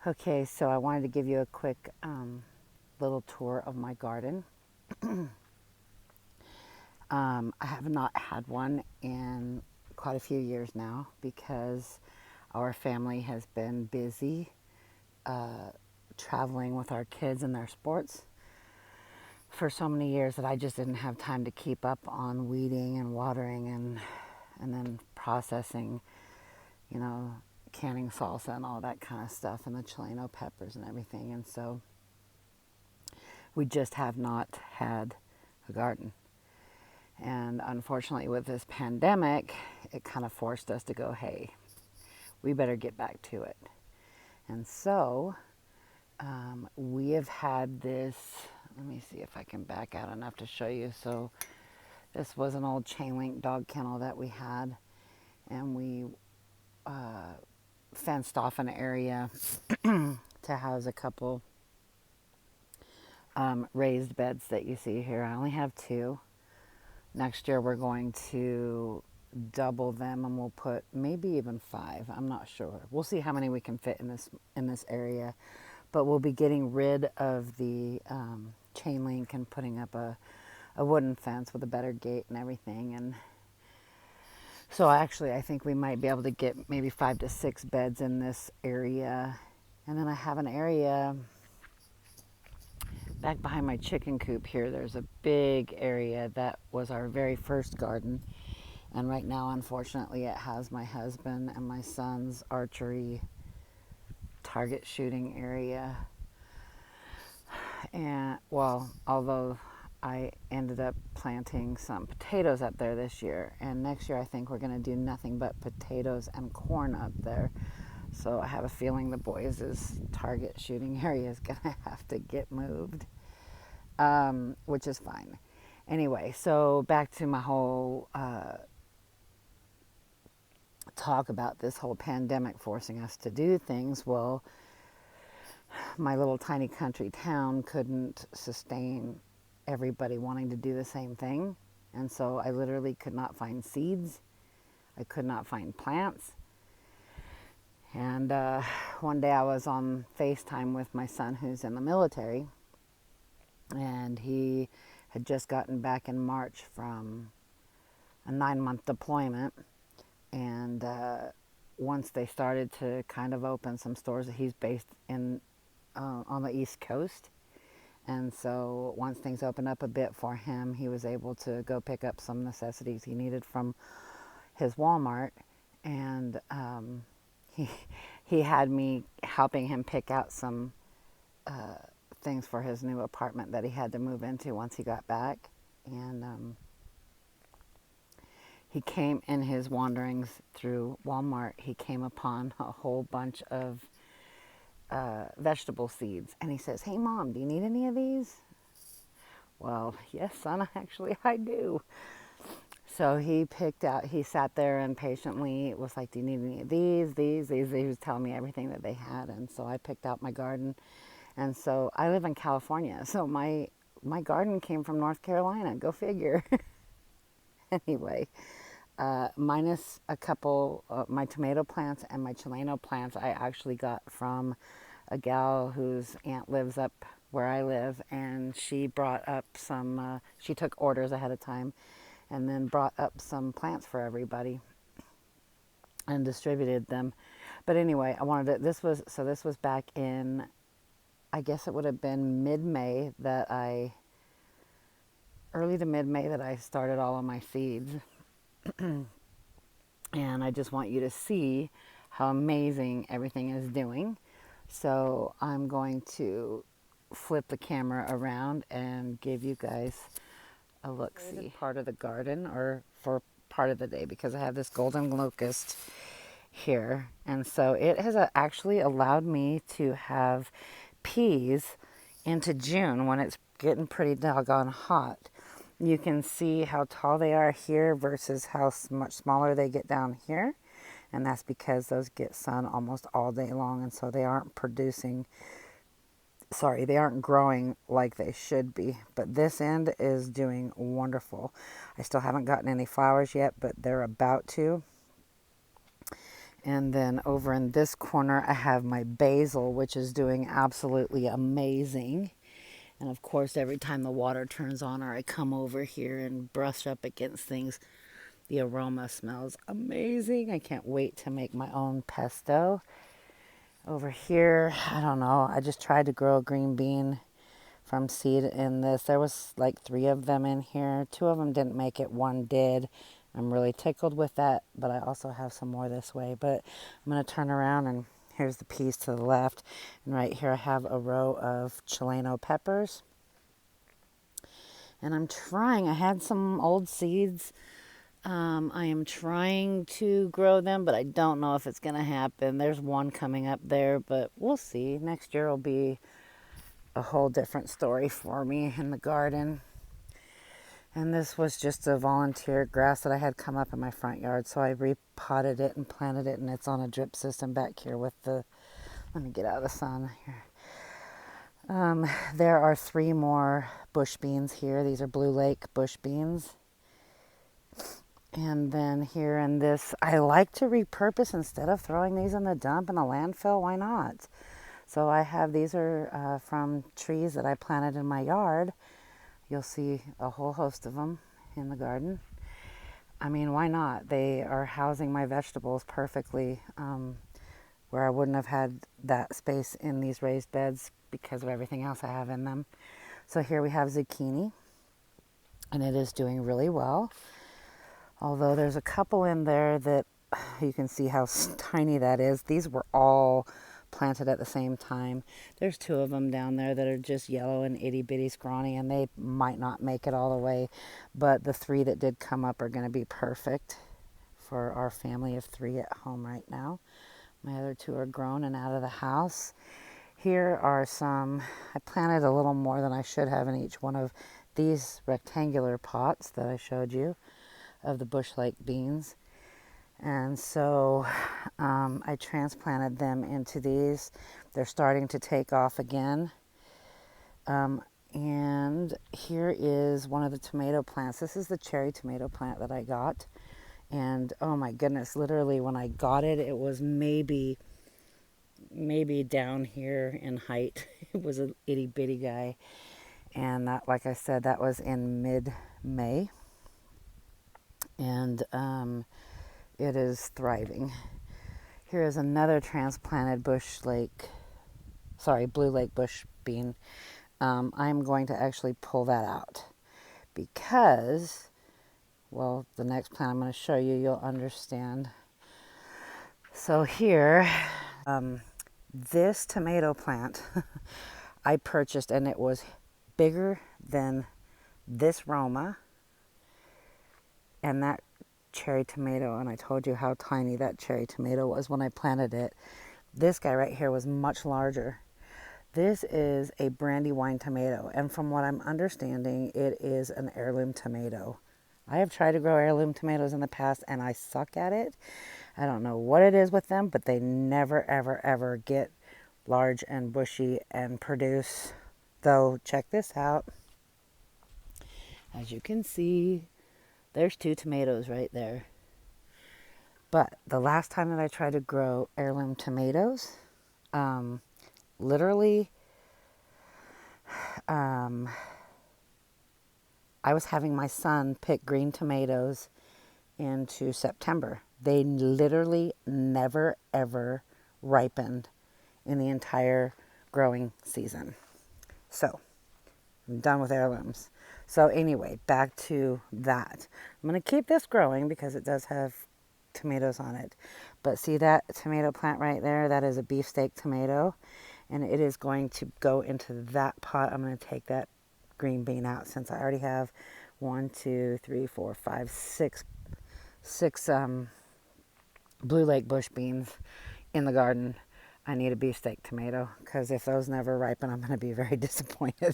Okay, so I wanted to give you a quick little tour of my garden. I have not had one in quite a few years now because our family has been busy uh, traveling with our kids and their sports for so many years that I just didn't have time to keep up on weeding and watering and then processing, you know, canning salsa and all that kind of stuff and the Chileno peppers and everything. And so we just have not had a garden. And unfortunately, with this pandemic, it kind of forced us to go, hey, we better get back to it. And so we have had this, let me see if I can back out enough to show you. So this was an old chain link dog kennel that we had, and we fenced off an area to house a couple raised beds that you see here. I only have two. Next year we're going to double them and we'll put maybe even 5. I'm not sure. We'll see how many we can fit in this area. But we'll be getting rid of the chain link and putting up a wooden fence with a better gate and everything. And so actually I think we might be able to get maybe 5 to 6 beds in this area. And then I have an area back behind my chicken coop here. There's a big area that was our very first garden. And right now, unfortunately, it has my husband and my son's archery target shooting area. And well, although I ended up planting some potatoes up there this year, and next year I think we're going to do nothing but potatoes and corn up there. So I have a feeling the boys' target shooting area is going to have to get moved, which is fine. Anyway, so back to my whole talk about this whole pandemic forcing us to do things. Well, my little tiny country town couldn't sustain everybody wanting to do the same thing. And so I literally could not find seeds. I could not find plants. And one day I was on FaceTime with my son who's in the military. And he had just gotten back in March from a 9-month deployment. And once they started to kind of open some stores, he's based in on the East Coast. And so once things opened up a bit for him, he was able to go pick up some necessities he needed from his Walmart. And he had me helping him pick out some things for his new apartment that he had to move into once he got back. And he came in his wanderings through Walmart, he came upon a whole bunch of vegetable seeds. And he says, "Hey, Mom, do you need any of these?" Well, yes, son, actually I do. So he sat there and patiently was like, "Do you need any of these?" He was telling me everything that they had. And so I picked out my garden. And so I live in California. So my garden came from North Carolina. Go figure. Anyway, minus a couple my tomato plants and my Chileno plants I actually got from a gal whose aunt lives up where I live, and she brought up some she took orders ahead of time and then brought up some plants for everybody and distributed them. But anyway, I wanted to, this was back in, I guess it would have been early to mid-May that I started all of my seeds. And I just want you to see how amazing everything is doing. So I'm going to flip the camera around and give you guys a look-see. Part of the garden, or for part of the day, because I have this golden locust here. And so it has actually allowed me to have peas into June when it's getting pretty doggone hot. You can see how tall they are here versus how much smaller they get down here. And that's because those get sun almost all day long. And so they aren't growing like they should be. But this end is doing wonderful. I still haven't gotten any flowers yet, but they're about to. And then over in this corner, I have my basil, which is doing absolutely amazing. And of course, every time the water turns on or I come over here and brush up against things, the aroma smells amazing. I can't wait to make my own pesto. Over here, I don't know, I just tried to grow a green bean from seed in this. There was like 3 of them in here. 2 of them didn't make it, 1 did. I'm really tickled with that, but I also have some more this way. But I'm going to turn around, and here's the piece to the left. And right here I have a row of Chileno peppers. And I had some old seeds. I am trying to grow them, but I don't know if it's going to happen. There's one coming up there, but we'll see. Next year will be a whole different story for me in the garden. And this was just a volunteer grass that I had come up in my front yard, so I repotted it and planted it, and it's on a drip system back here with the, let me get out of the sun here. There are 3 more bush beans here. These are Blue Lake bush beans. And then here in this, I like to repurpose instead of throwing these in the dump in the landfill. Why not? So I have, these are from trees that I planted in my yard. You'll see a whole host of them in the garden. I mean, why not? They are housing my vegetables perfectly, where I wouldn't have had that space in these raised beds because of everything else I have in them. So here we have zucchini, and it is doing really well. Although there's a couple in there that you can see how tiny that is. These were all planted at the same time. There's 2 of them down there that are just yellow and itty bitty scrawny, and they might not make it all the way, but the 3 that did come up are going to be perfect for our family of 3 at home right now. My other 2 are grown and out of the house. Here are some, I planted a little more than I should have in each one of these rectangular pots that I showed you of the Bush Lake beans. And so I transplanted them into these. They're starting to take off again. And here is one of the tomato plants. This is the cherry tomato plant that I got. And oh my goodness, literally when I got it, it was maybe down here in height. It was an itty bitty guy. And that, like I said, that was in mid-May. And it is thriving. Here is another transplanted Blue Lake bush bean. I'm going to actually pull that out because, well, the next plant I'm going to show you, you'll understand. So here, this tomato plant I purchased, and it was bigger than this Roma and that cherry tomato, and I told you how tiny that cherry tomato was when I planted it. This guy right here was much larger. This is a Brandywine tomato, and from what I'm understanding, it is an heirloom tomato. I have tried to grow heirloom tomatoes in the past, and I suck at it. I don't know what it is with them, but they never, ever, ever get large and bushy and produce. Though, check this out. As you can see, there's 2 tomatoes right there. But the last time that I tried to grow heirloom tomatoes, literally, I was having my son pick green tomatoes into September. They literally never, ever ripened in the entire growing season. So, I'm done with heirlooms. So anyway, back to that. I'm going to keep this growing because it does have tomatoes on it. But see that tomato plant right there? That is a beefsteak tomato. And it is going to go into that pot. I'm going to take that green bean out since I already have 6 Blue Lake bush beans in the garden. I need a beefsteak tomato because if those never ripen, I'm going to be very disappointed.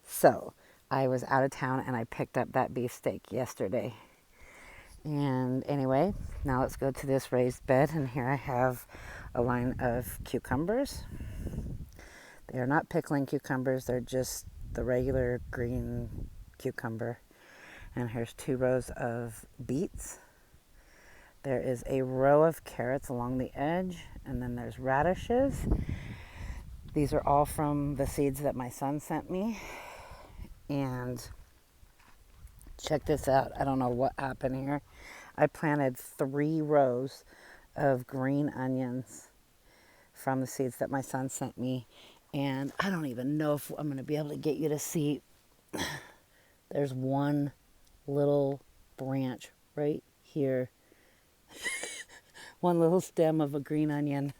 So I was out of town and I picked up that beefsteak yesterday. And anyway, now let's go to this raised bed, and here I have a line of cucumbers. They are not pickling cucumbers, they're just the regular green cucumber. And here's 2 rows of beets. There is a row of carrots along the edge, and then there's radishes. These are all from the seeds that my son sent me. And check this out. I don't know what happened here. I planted 3 rows of green onions from the seeds that my son sent me. And I don't even know if I'm going to be able to get you to see. There's one little branch right here. One little stem of a green onion.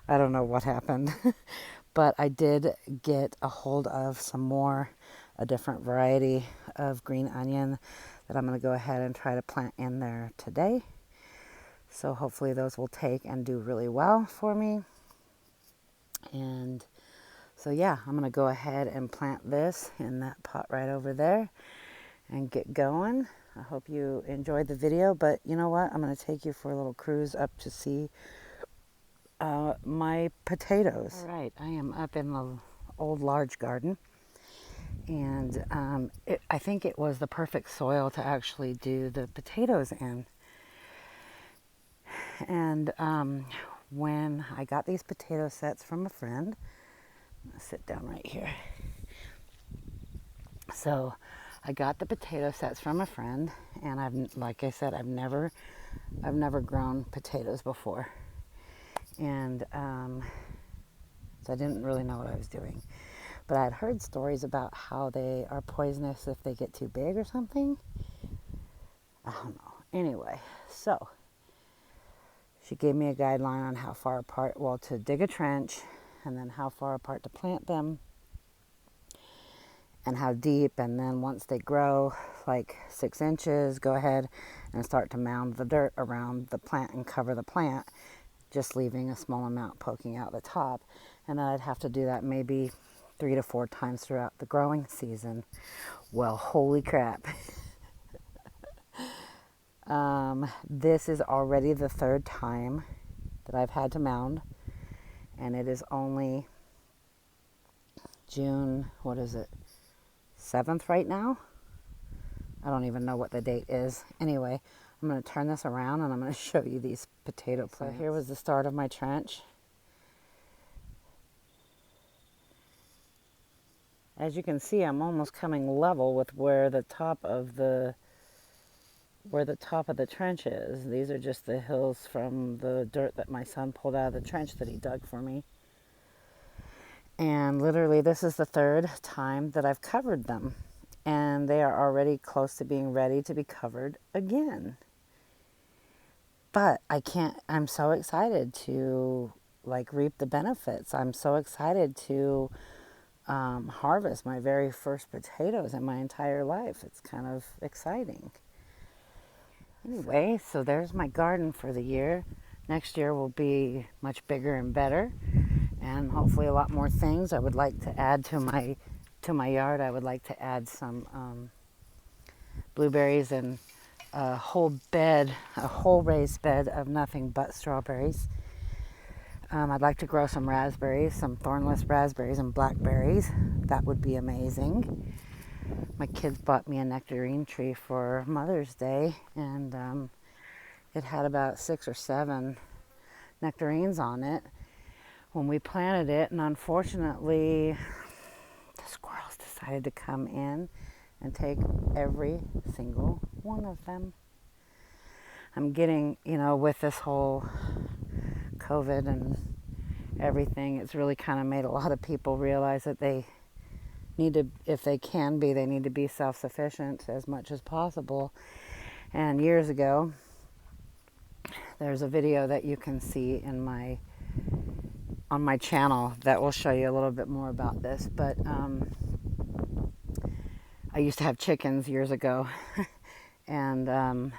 I don't know what happened. But I did get a hold of some more, a different variety of green onion that I'm going to go ahead and try to plant in there today. So hopefully those will take and do really well for me. And so yeah, I'm going to go ahead and plant this in that pot right over there and get going. I hope you enjoyed the video, but you know what? I'm going to take you for a little cruise up to see my potatoes. All right, I am up in the old large garden, and I think it was the perfect soil to actually do the potatoes in. And when I got these potato sets from a friend, I'm gonna sit down right here. So I got the potato sets from a friend, and like I said, I've never grown potatoes before. And so I didn't really know what I was doing. But I had heard stories about how they are poisonous if they get too big or something. I don't know. Anyway, so she gave me a guideline on how far apart, well, to dig a trench, and then how far apart to plant them, and how deep. And then once they grow like 6 inches, go ahead and start to mound the dirt around the plant and cover the plant, just leaving a small amount poking out the top. And then I'd have to do that maybe 3 to 4 times throughout the growing season. Well, holy crap. This is already the 3rd time that I've had to mound, and it is only June, 7th right now? I don't even know what the date is. Anyway, I'm going to turn this around and I'm going to show you these potato plants. So here was the start of my trench. As you can see, I'm almost coming level with where the top of the trench is. These are just the hills from the dirt that my son pulled out of the trench that he dug for me. And literally this is the 3rd time that I've covered them. And they are already close to being ready to be covered again. But I'm so excited to reap the benefits. I'm so excited to harvest my very first potatoes in my entire life. It's kind of exciting. Anyway, so there's my garden for the year. Next year will be much bigger and better, and hopefully a lot more things I would like to add to my yard. I would like to add some blueberries and a whole raised bed of nothing but strawberries. I'd like to grow some raspberries, some thornless raspberries and blackberries. That would be amazing. My kids bought me a nectarine tree for Mother's Day, and it had about 6 or 7 nectarines on it when we planted it, and unfortunately the squirrels decided to come in and take every single one of them. I'm getting, with this whole COVID and everything, it's really kind of made a lot of people realize that they need to, if they can be, they need to be self-sufficient as much as possible. And years ago, there's a video that you can see on my channel that will show you a little bit more about this. But I used to have chickens years ago, and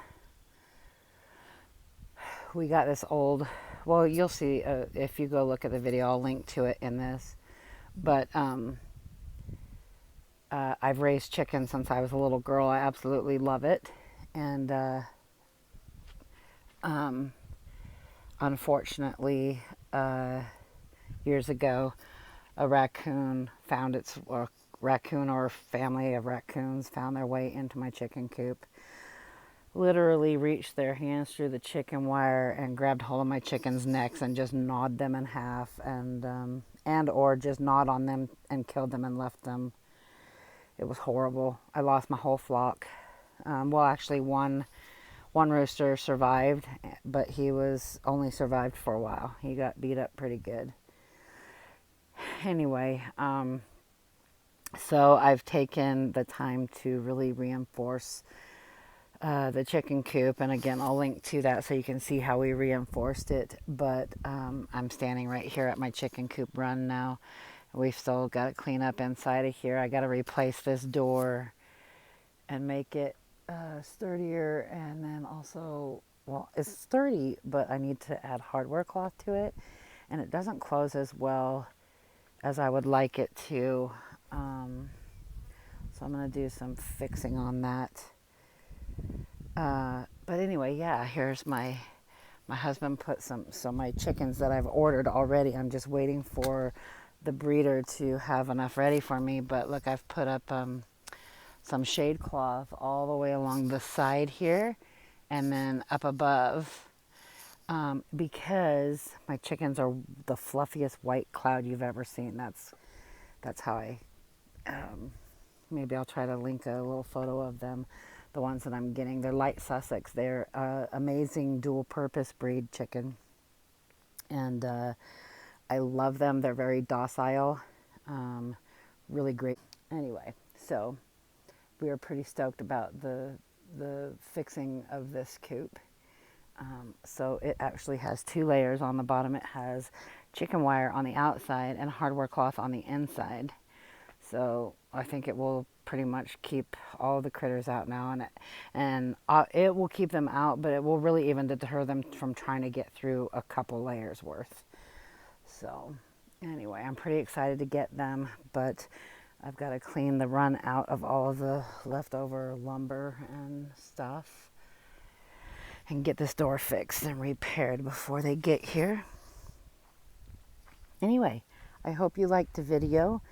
we got this old, well, you'll see if you go look at the video, I'll link to it in this. But I've raised chickens since I was a little girl. I absolutely love it. And unfortunately, years ago, a raccoon or family of raccoons found their way into my chicken coop, literally reached their hands through the chicken wire and grabbed hold of my chickens' necks and just gnawed them in half, and or just gnawed on them and killed them and left them. It was horrible. I lost my whole flock. Well, actually, one rooster survived, but he was only survived for a while. He got beat up pretty good. Anyway, so I've taken the time to really reinforce the chicken coop, and again, I'll link to that so you can see how we reinforced it. But I'm standing right here at my chicken coop run now. We've still got to clean up inside of here. I got to replace this door and make it sturdier, and then also, well, it's sturdy, but I need to add hardware cloth to it, and it doesn't close as well as I would like it to. So I'm going to do some fixing on that. But anyway, yeah, here's my husband put so my chickens that I've ordered already, I'm just waiting for the breeder to have enough ready for me. But look, I've put up some shade cloth all the way along the side here and then up above, because my chickens are the fluffiest white cloud you've ever seen. That's how I, maybe I'll try to link a little photo of them. The ones that I'm getting, they're light Sussex. They're amazing dual purpose breed chicken, and I love them. They're very docile, really great. Anyway, so we are pretty stoked about the fixing of this coop. So it actually has 2 layers on the bottom. It has chicken wire on the outside and hardware cloth on the inside. So I think it will pretty much keep all the critters out now, and it will keep them out, but it will really even deter them from trying to get through a couple layers worth. So anyway, I'm pretty excited to get them, but I've got to clean the run out of all of the leftover lumber and stuff and get this door fixed and repaired before they get here. Anyway, I hope you liked the video.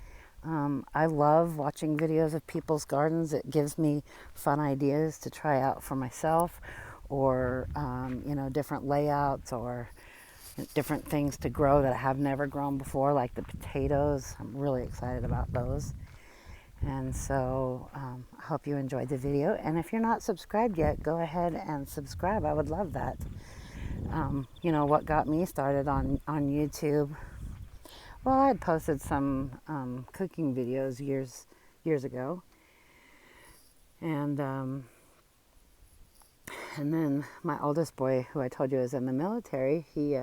I love watching videos of people's gardens. It gives me fun ideas to try out for myself, or different layouts or different things to grow that I have never grown before, like the potatoes. I'm really excited about those. And so I hope you enjoyed the video. And if you're not subscribed yet, go ahead and subscribe. I would love that. What got me started on YouTube, well, I had posted some cooking videos years ago, and then my oldest boy, who I told you is in the military, he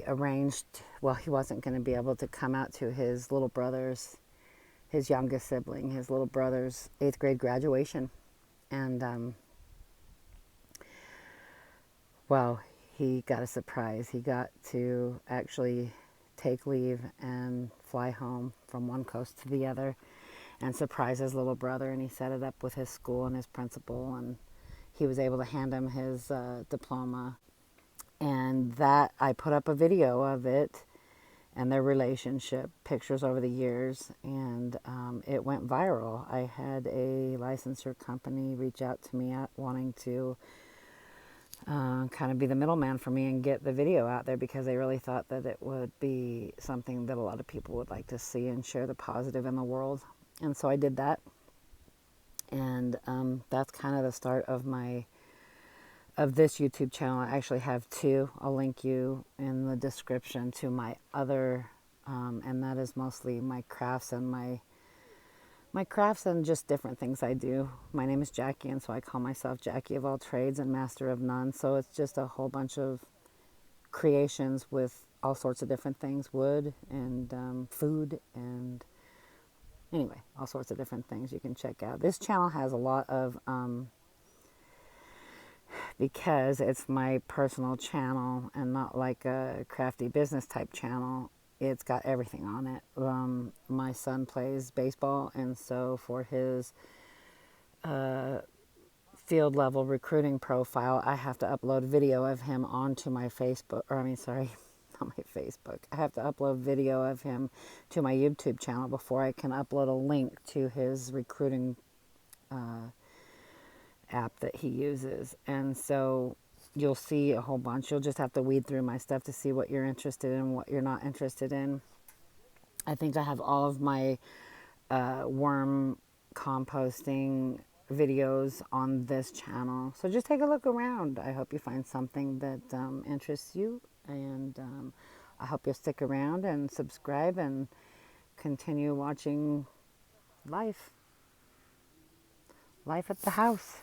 arranged. Well, he wasn't going to be able to come out to his little brother's, his youngest sibling, his little brother's 8th grade graduation, and well, he got a surprise. He got to actually take leave and fly home from one coast to the other and surprise his little brother. And he set it up with his school and his principal, and he was able to hand him his diploma. And that, I put up a video of it and their relationship, pictures over the years, and it went viral. I had a licensure company reach out to me wanting to kind of be the middleman for me and get the video out there, because they really thought that it would be something that a lot of people would like to see and share the positive in the world. And so I did that, and that's kind of the start of this YouTube channel. I actually have 2. I'll link you in the description to my other, and that is mostly my crafts and my crafts and just different things I do. My name is Jackie, and so I call myself Jackie of all trades and master of none. So it's just a whole bunch of creations with all sorts of different things, wood and food, and anyway, all sorts of different things you can check out. This channel has a lot of, because it's my personal channel and not like a crafty business type channel, it's got everything on it. My son plays baseball, and so for his field level recruiting profile, I have to upload video of him onto my Facebook, on my Facebook. I have to upload video of him to my YouTube channel before I can upload a link to his recruiting app that he uses. And so you'll see a whole bunch. You'll just have to weed through my stuff to see what you're interested in, what you're not interested in. I think I have all of my worm composting videos on this channel. So just take a look around. I hope you find something that interests you. And I hope you'll stick around and subscribe and continue watching life. Life at the house.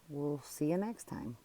We'll see you next time.